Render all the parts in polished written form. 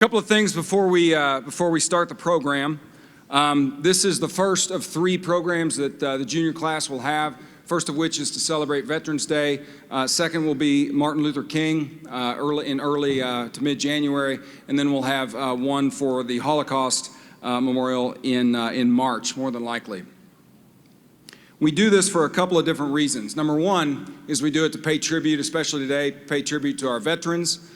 Couple of things before we start the program. This is the first of three programs that the junior class will have. First of which is to celebrate Veterans Day. Second will be Martin Luther King early to mid-January, and then we'll have one for the Holocaust Memorial in March, more than likely. We do this for a couple of different reasons. Number one is we do it to pay tribute, especially today, pay tribute to our veterans.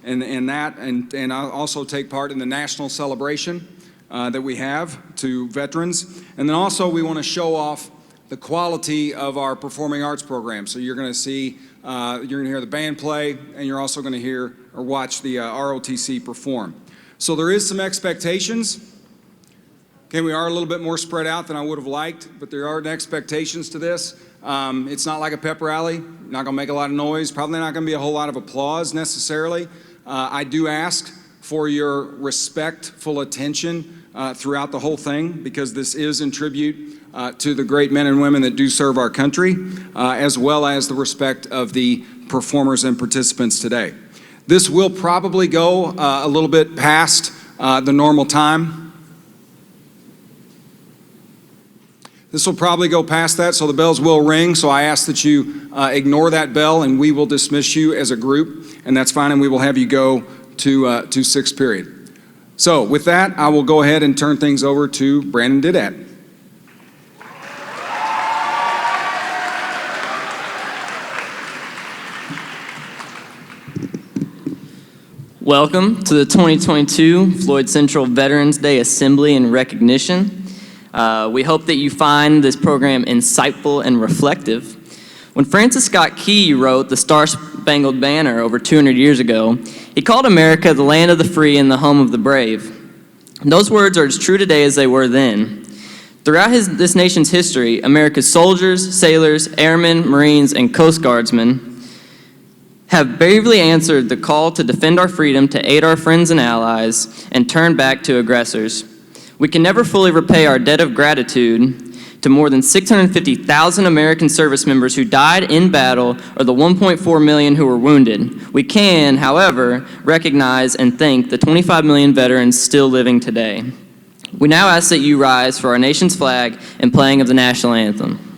And I'll also take part in the national celebration that we have to veterans. And then also we want to show off the quality of our performing arts program. So you're going to see, you're going to hear the band play, and you're also going to hear or watch the ROTC perform. So there is some expectations. Okay, we are a little bit more spread out than I would have liked, but there are expectations to this. It's not like a pep rally, not going to make a lot of noise, probably not going to be a whole lot of applause necessarily. I do ask for your respectful attention throughout the whole thing, because this is in tribute to the great men and women that do serve our country, as well as the respect of the performers and participants today. This will probably go a little bit past the normal time. This will probably go past that, so the bells will ring. So I ask that you ignore that bell, and we will dismiss you as a group, and that's fine, and we will have you go to sixth period. So with that, I will go ahead and turn things over to Brandon Didat. Welcome to the 2022 Floyd Central Veterans Day Assembly and Recognition. We hope that you find this program insightful and reflective. When Francis Scott Key wrote the Star-Spangled Banner over 200 years ago, he called America the land of the free and the home of the brave. And those words are as true today as they were then. Throughout this nation's history, America's soldiers, sailors, airmen, Marines, and Coast Guardsmen have bravely answered the call to defend our freedom, to aid our friends and allies, and turn back to aggressors. We can never fully repay our debt of gratitude to more than 650,000 American service members who died in battle, or the 1.4 million who were wounded. We can, however, recognize and thank the 25 million veterans still living today. We now ask that you rise for our nation's flag and playing of the national anthem.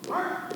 March!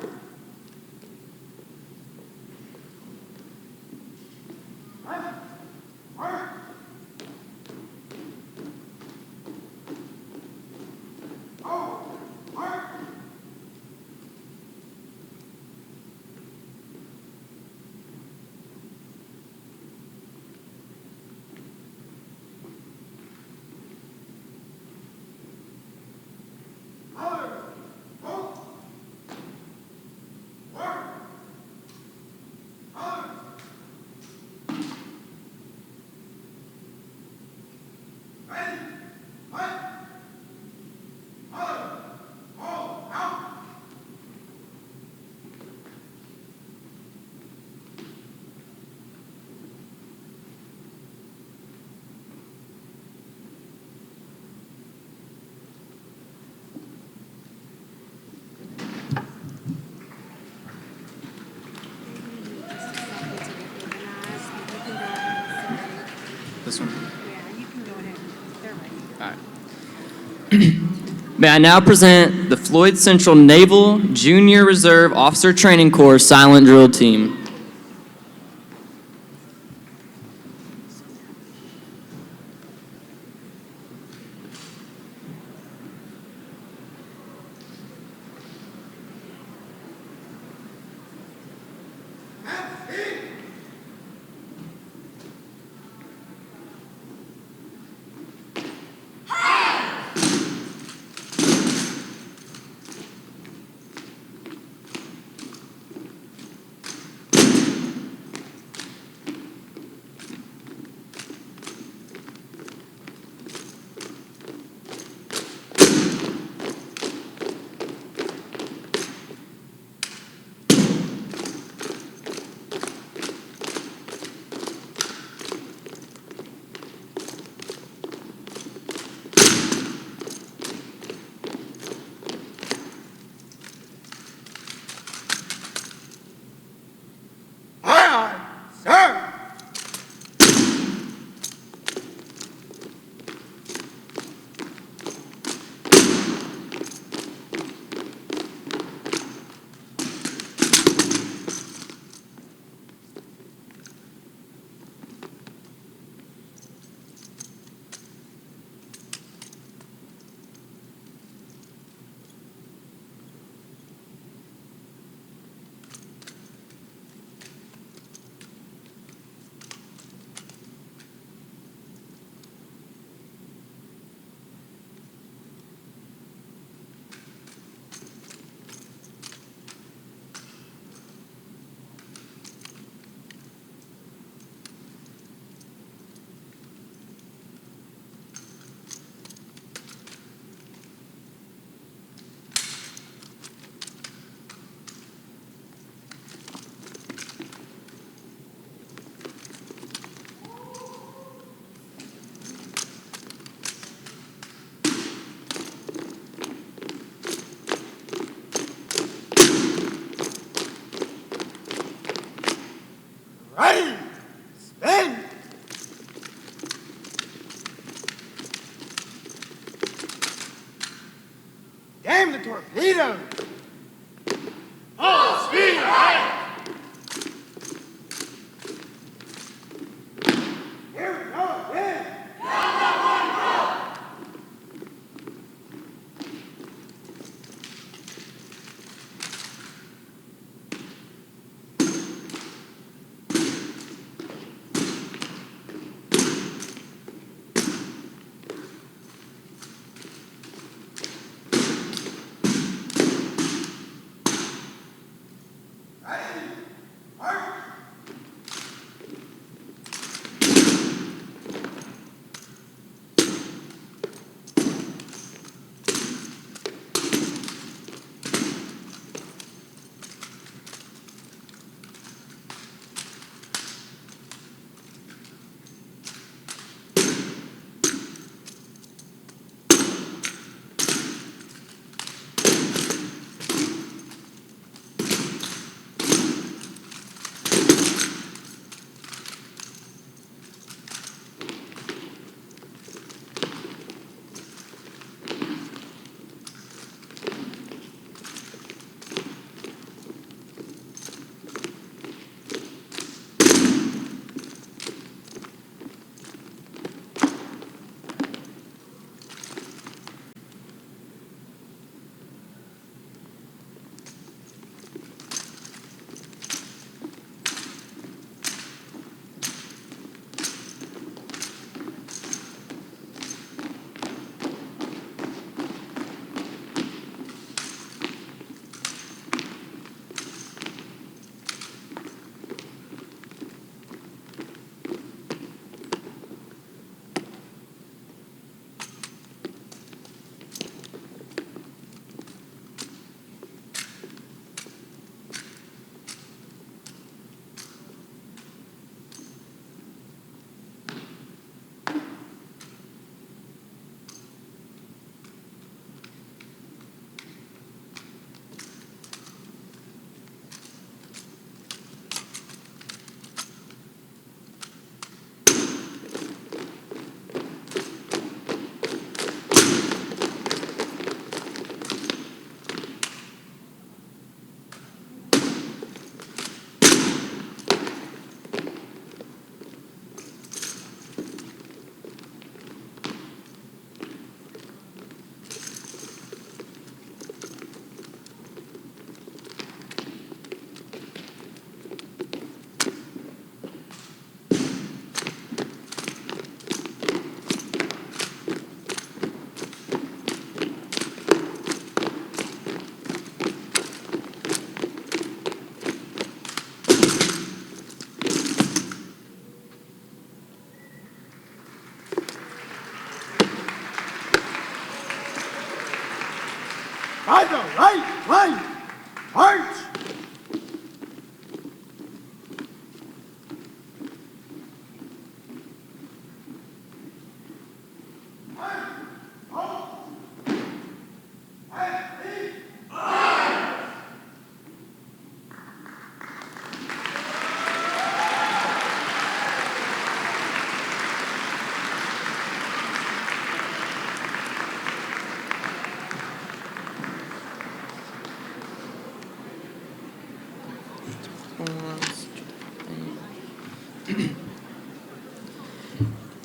May I now present the Floyd Central Naval Junior Reserve Officer Training Corps Silent Drill Team. Ready, spin. Damn the torpedo. Full speed ahead. Here we go again.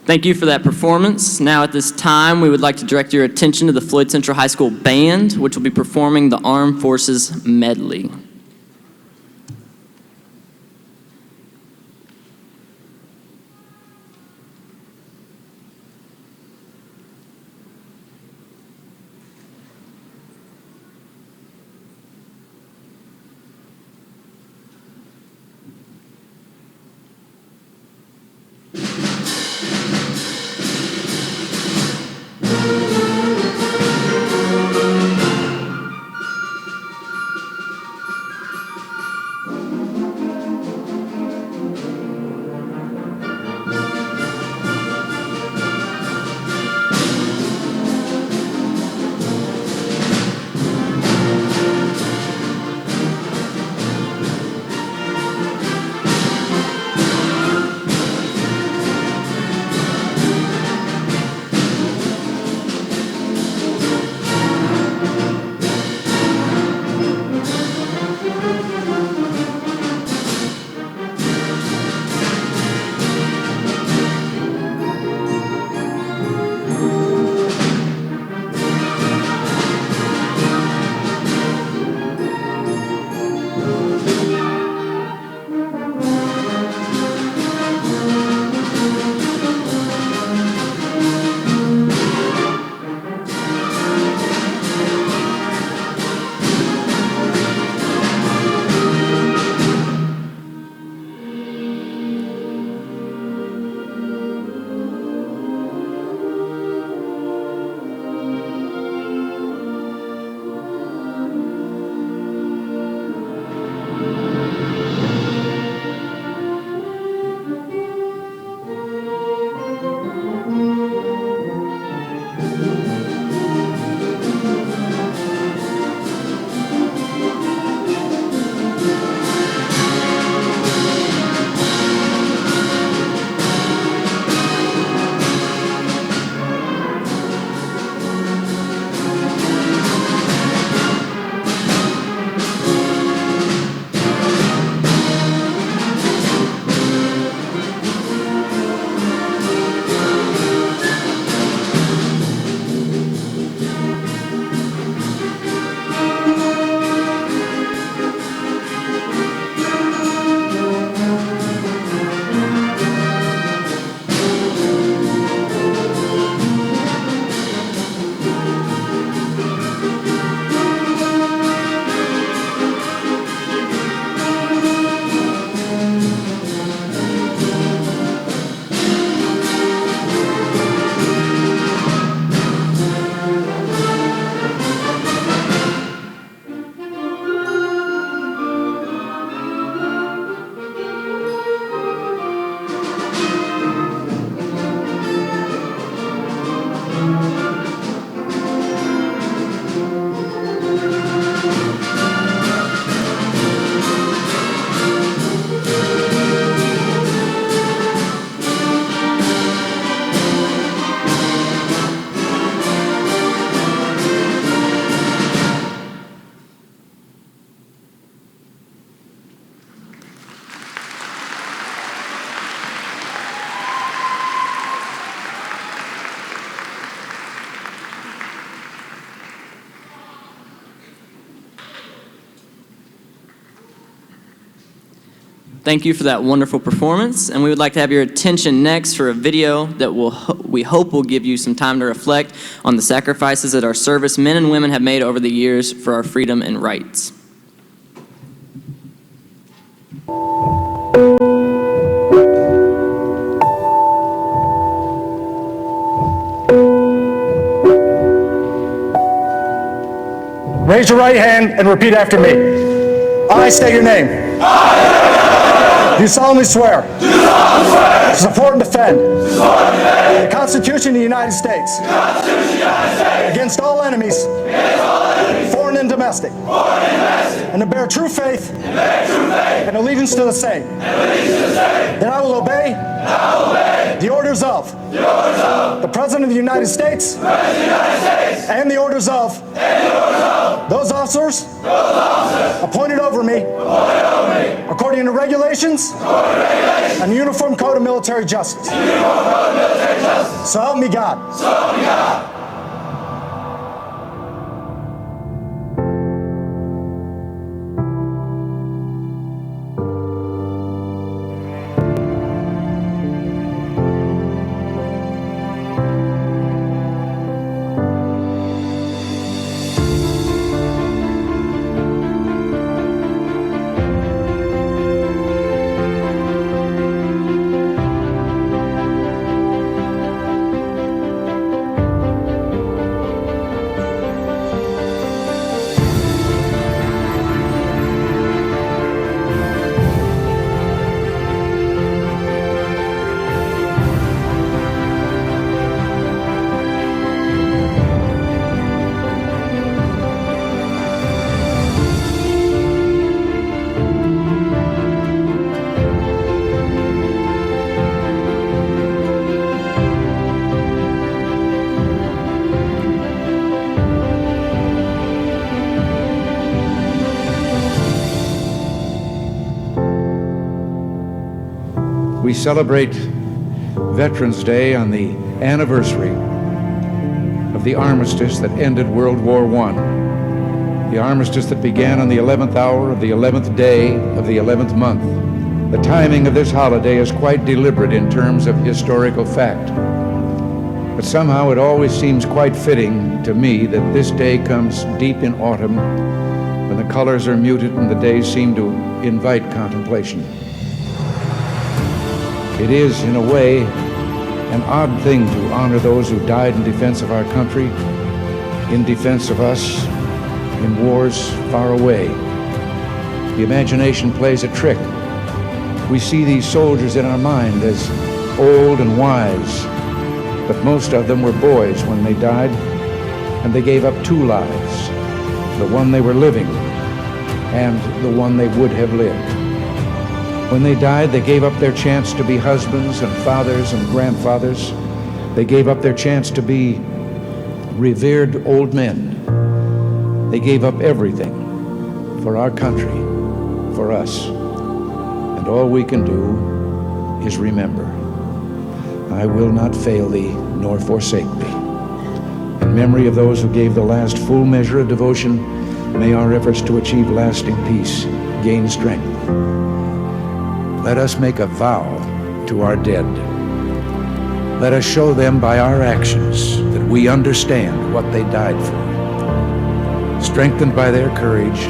Thank you for that performance. Now at this time, we would like to direct your attention to the Floyd Central High School Band, which will be performing the Armed Forces Medley. Thank you for that wonderful performance, and we would like to have your attention next for a video that we hope will give you some time to reflect on the sacrifices that our servicemen and women have made over the years for our freedom and rights. Raise your right hand and repeat after me. I state your name. Do solemnly swear. To support and defend. The Constitution of the United States. Against all enemies. Foreign and domestic. And to bear true faith. And allegiance to the same. That I will obey. The orders of. The President of the United States. And the orders of. Those officers. Appointed over me. According according to regulations and the Uniform Code of Military Justice. So help me God. We celebrate Veterans Day on the anniversary of the armistice that ended World War I. The armistice that began on the 11th hour of the 11th day of the 11th month. The timing of this holiday is quite deliberate in terms of historical fact. But somehow it always seems quite fitting to me that this day comes deep in autumn when the colors are muted and the days seem to invite contemplation. It is, in a way, an odd thing to honor those who died in defense of our country, in defense of us, in wars far away. The imagination plays a trick. We see these soldiers in our mind as old and wise, but most of them were boys when they died, and they gave up two lives, the one they were living and the one they would have lived. When they died, they gave up their chance to be husbands and fathers and grandfathers. They gave up their chance to be revered old men. They gave up everything for our country, for us. And all we can do is remember. I will not fail thee nor forsake thee. In memory of those who gave the last full measure of devotion, may our efforts to achieve lasting peace gain strength. Let us make a vow to our dead. Let us show them by our actions that we understand what they died for. Strengthened by their courage,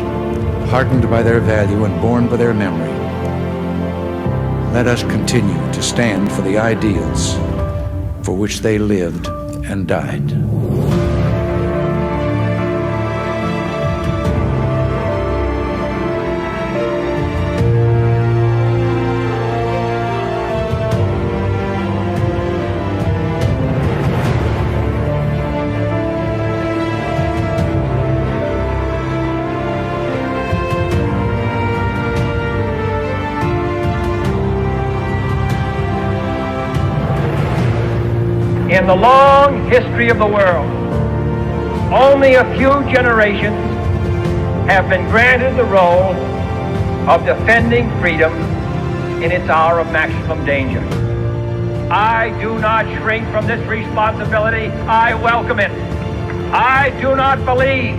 heartened by their value, and borne by their memory, let us continue to stand for the ideals for which they lived and died. In the long history of the world, only a few generations have been granted the role of defending freedom in its hour of maximum danger. I do not shrink from this responsibility. I welcome it. I do not believe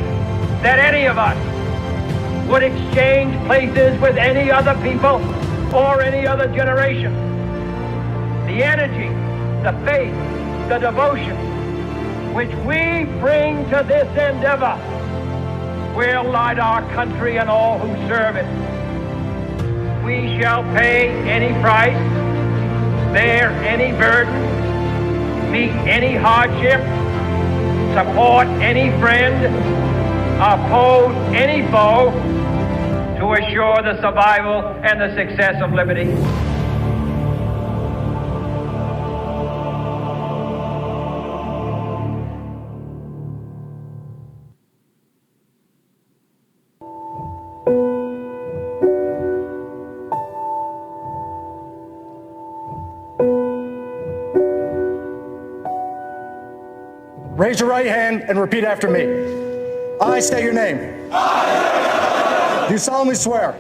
that any of us would exchange places with any other people or any other generation. The energy, the faith, the devotion which we bring to this endeavor will light our country and all who serve it. We shall pay any price, bear any burden, meet any hardship, support any friend, oppose any foe to assure the survival and the success of liberty. Raise your right hand and repeat after me. I state your name. Do solemnly swear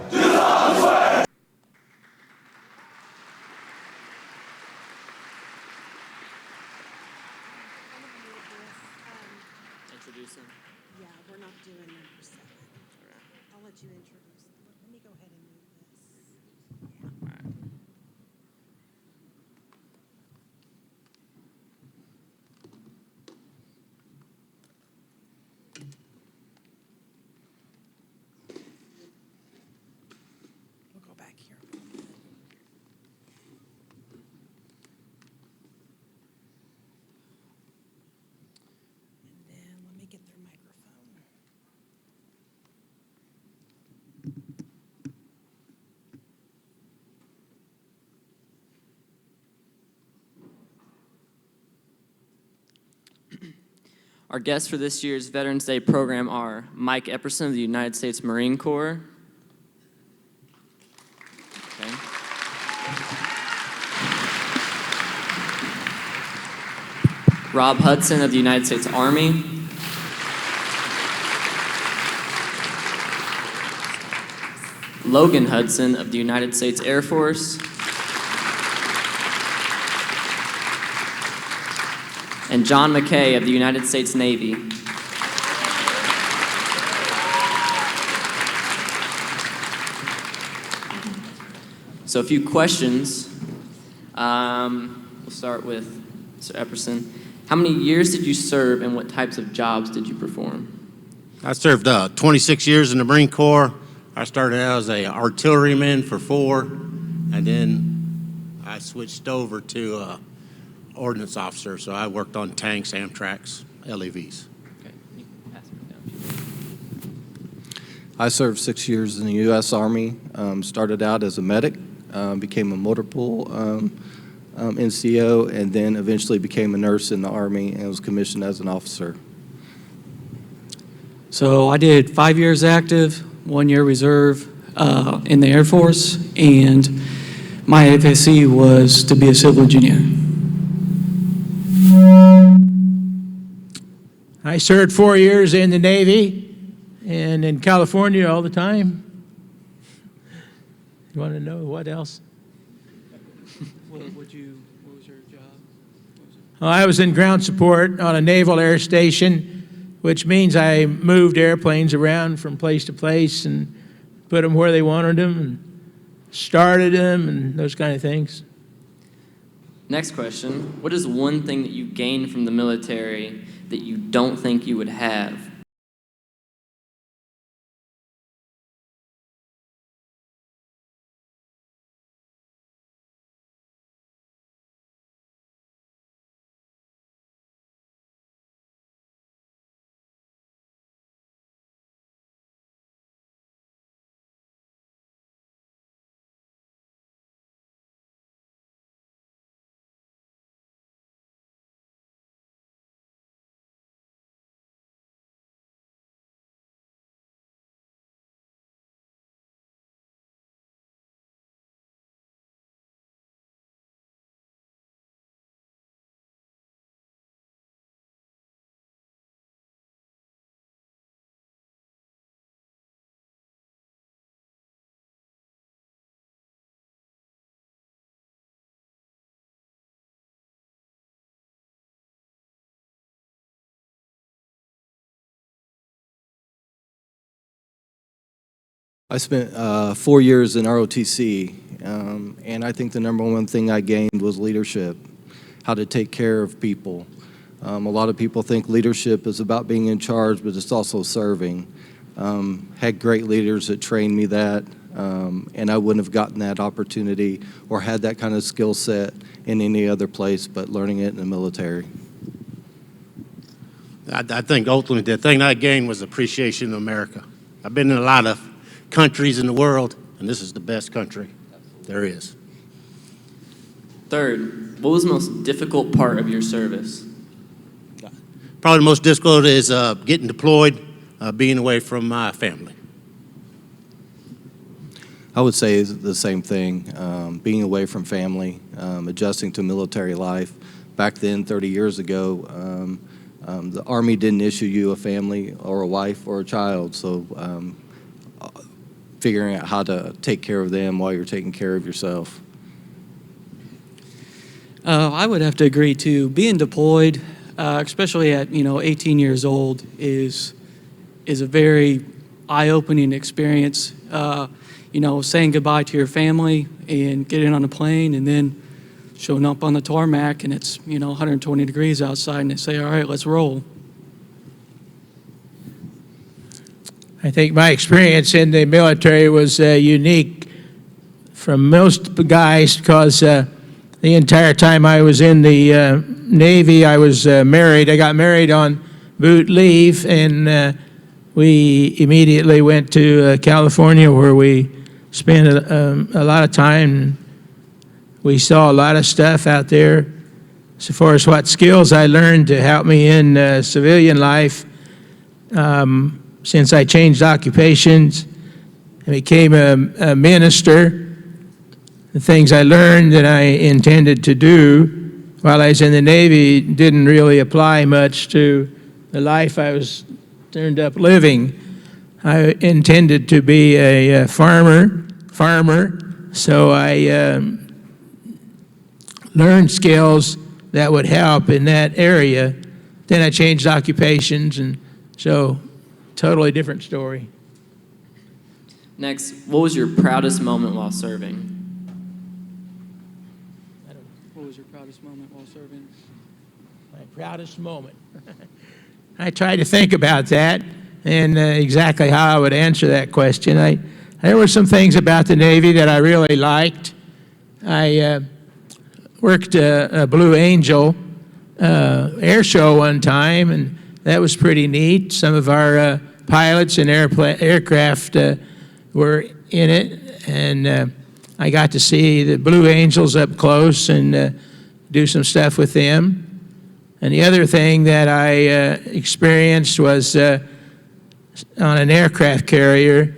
Our guests for this year's Veterans Day program are Mike Epperson of the United States Marine Corps. Okay. Rob Hudson of the United States Army. Logan Hudson of the United States Air Force. And John McKay of the United States Navy. So a few questions. We'll start with Mr. Epperson. How many years did you serve and what types of jobs did you perform? I served 26 years in the Marine Corps. I started out as an artilleryman for 4, and then I switched over to ordnance officer, so I worked on tanks, Amtracs, LEVs. Okay, you can pass it down. I served 6 years in the U.S. Army, started out as a medic, became a motor pool NCO, and then eventually became a nurse in the Army and was commissioned as an officer. So I did 5 years active, 1 year reserve in the Air Force, and my FSC was to be a civil engineer. I served 4 years in the Navy and in California all the time. You want to know what else? What was your job? Well, I was in ground support on a naval air station, which means I moved airplanes around from place to place and put them where they wanted them and started them and those kind of things. Next question. What is one thing that you gained from the military that you don't think you would have? I spent 4 years in ROTC, and I think the number one thing I gained was leadership, how to take care of people. A lot of people think leadership is about being in charge, but it's also serving. Had great leaders that trained me that, and I wouldn't have gotten that opportunity or had that kind of skill set in any other place but learning it in the military. I think ultimately the thing I gained was appreciation of America. I've been in a lot of countries in the world, and this is the best country there is. Third, what was the most difficult part of your service? Probably the most difficult is getting deployed, being away from my family. I would say the same thing, being away from family, adjusting to military life. Back then, 30 years ago, the Army didn't issue you a family or a wife or a child, so figuring out how to take care of them while you're taking care of yourself. I would have to agree too. Being deployed, especially at 18 years old, is a very eye-opening experience. Saying goodbye to your family and getting on a plane and then showing up on the tarmac and it's 120 degrees outside and they say, "All right, let's roll." I think my experience in the military was unique from most guys because the entire time I was in the Navy, I was married. I got married on boot leave, and we immediately went to California where we spent a lot of time. We saw a lot of stuff out there, as far as what skills I learned to help me in civilian life, since I changed occupations and became a minister, the things I learned that I intended to do while I was in the Navy didn't really apply much to the life I was turned up living. I intended to be a farmer, so I learned skills that would help in that area. Then I changed occupations, and so totally different story. Next, what was your proudest moment while serving? What was your proudest moment while serving? My proudest moment. I tried to think about that and exactly how I would answer that question. There were some things about the Navy that I really liked. I worked a Blue Angel air show one time, and that was pretty neat. Some of our pilots and aircraft were in it, and I got to see the Blue Angels up close and do some stuff with them. And the other thing that I experienced was on an aircraft carrier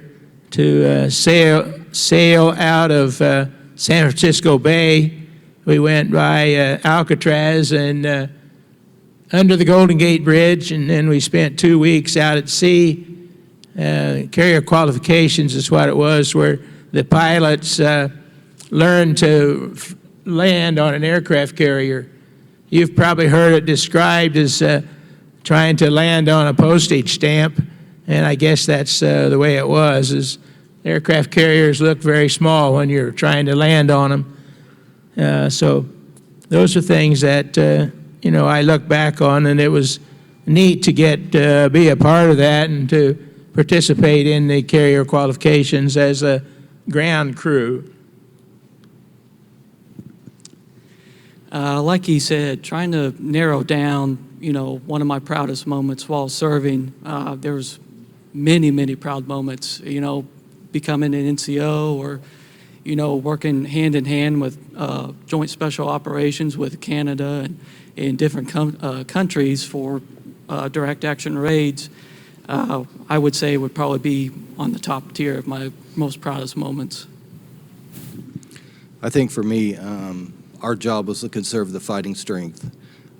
to sail out of San Francisco Bay. We went by Alcatraz and under the Golden Gate Bridge, and then we spent 2 weeks out at sea. Carrier qualifications is what it was, where the pilots learned to land on an aircraft carrier. You've probably heard it described as trying to land on a postage stamp, and I guess that's the way it was. Is aircraft carriers look very small when you're trying to land on them. So those are things that I look back on, and it was neat to be a part of that and to participate in the carrier qualifications as a ground crew. Like he said, trying to narrow down, one of my proudest moments while serving, there was many proud moments, becoming an NCO or, working hand in hand with Joint Special Operations with Canada and in different countries for direct action raids. I would say would probably be on the top tier of my most proudest moments. I think for me, our job was to conserve the fighting strength.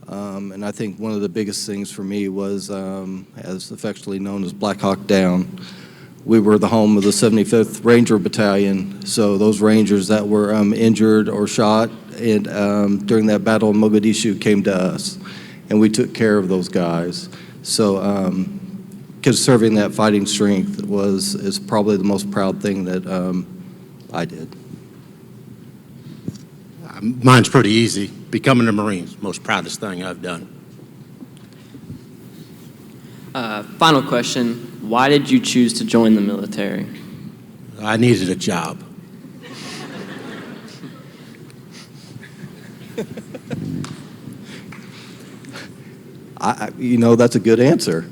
And I think one of the biggest things for me was, as affectionately known as Black Hawk Down, we were the home of the 75th Ranger Battalion. So those Rangers that were injured or shot and during that battle in Mogadishu came to us, and we took care of those guys. So conserving that fighting strength is probably the most proud thing that I did. Mine's pretty easy. Becoming a Marine, most proudest thing I've done. Final question. Why did you choose to join the military? I needed a job. That's a good answer.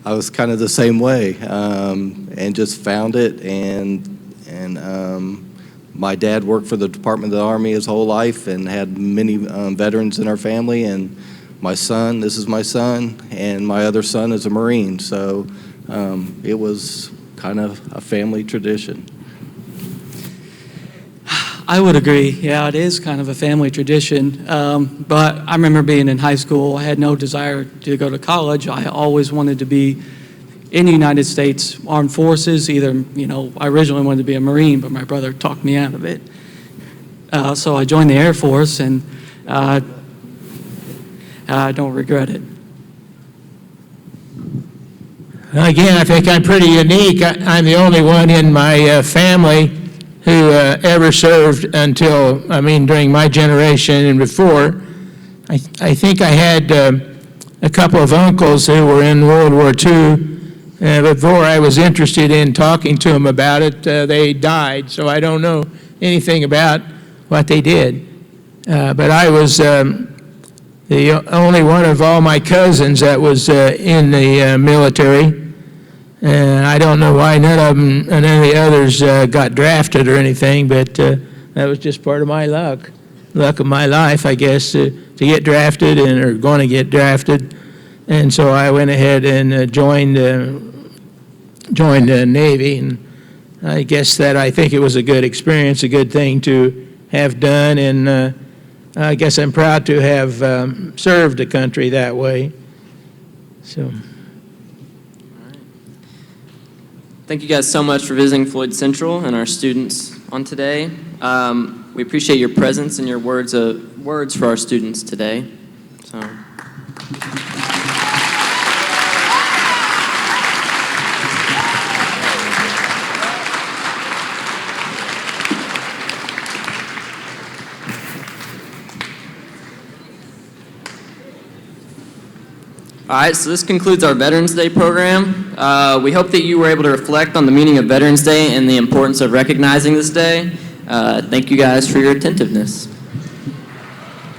I was kind of the same way, and just found it, and my dad worked for the Department of the Army his whole life and had many veterans in our family, and this is my son, and my other son is a Marine, so it was kind of a family tradition. I would agree. Yeah, it is kind of a family tradition. But I remember being in high school, I had no desire to go to college. I always wanted to be in the United States Armed Forces. Either, I originally wanted to be a Marine, but my brother talked me out of it. So I joined the Air Force, and I don't regret it. Again, I think I'm pretty unique. I'm the only one in my family who ever served during my generation and before. I think I had a couple of uncles who were in World War II. Before I was interested in talking to them about it, they died, so I don't know anything about what they did. But I was the only one of all my cousins that was in the military. And I don't know why none of them and any of the others got drafted or anything, but that was just part of my luck. luck of my life, I guess, to get drafted or going to get drafted. And so I went ahead and joined the Navy, and I guess that I think it was a good experience, a good thing to have done, and I guess I'm proud to have served the country that way. So. Thank you guys so much for visiting Floyd Central and our students on today. We appreciate your presence and your words for our students today. So. All right, so this concludes our Veterans Day program. We hope that you were able to reflect on the meaning of Veterans Day and the importance of recognizing this day. Thank you guys for your attentiveness.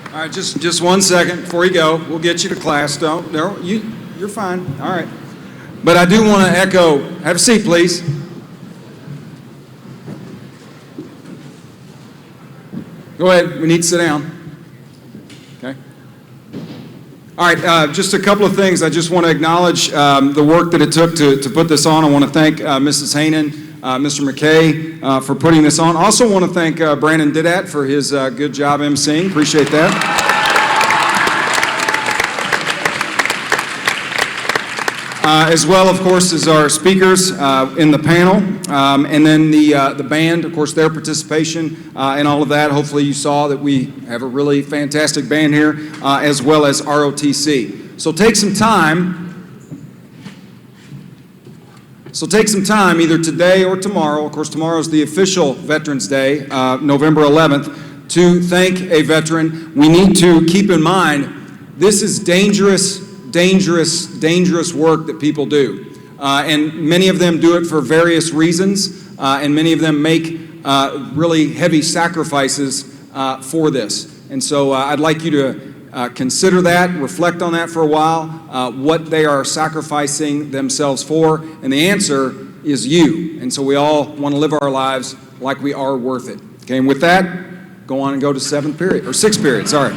All right, just 1 second before you go. We'll get you to class. You're fine. All right. But I do want to echo, have a seat, please. Go ahead, we need to sit down. Okay. All right, just a couple of things. I just want to acknowledge the work that it took to put this on. I want to thank Mrs. Hainan, Mr. McKay for putting this on. Also want to thank Brandon Didat for his good job emceeing. Appreciate that. As well, of course, as our speakers in the panel, and then the band, of course, their participation and all of that. Hopefully you saw that we have a really fantastic band here, as well as ROTC. So take some time either today or tomorrow. Of course, tomorrow is the official Veterans Day, November 11th, to thank a veteran. We need to keep in mind this is dangerous work that people do. And many of them do it for various reasons, and many of them make really heavy sacrifices for this. And so I'd like you to consider that, reflect on that for a while, what they are sacrificing themselves for, and the answer is you. And so we all want to live our lives like we are worth it. Okay, and with that, go on and go to 6th period, sorry.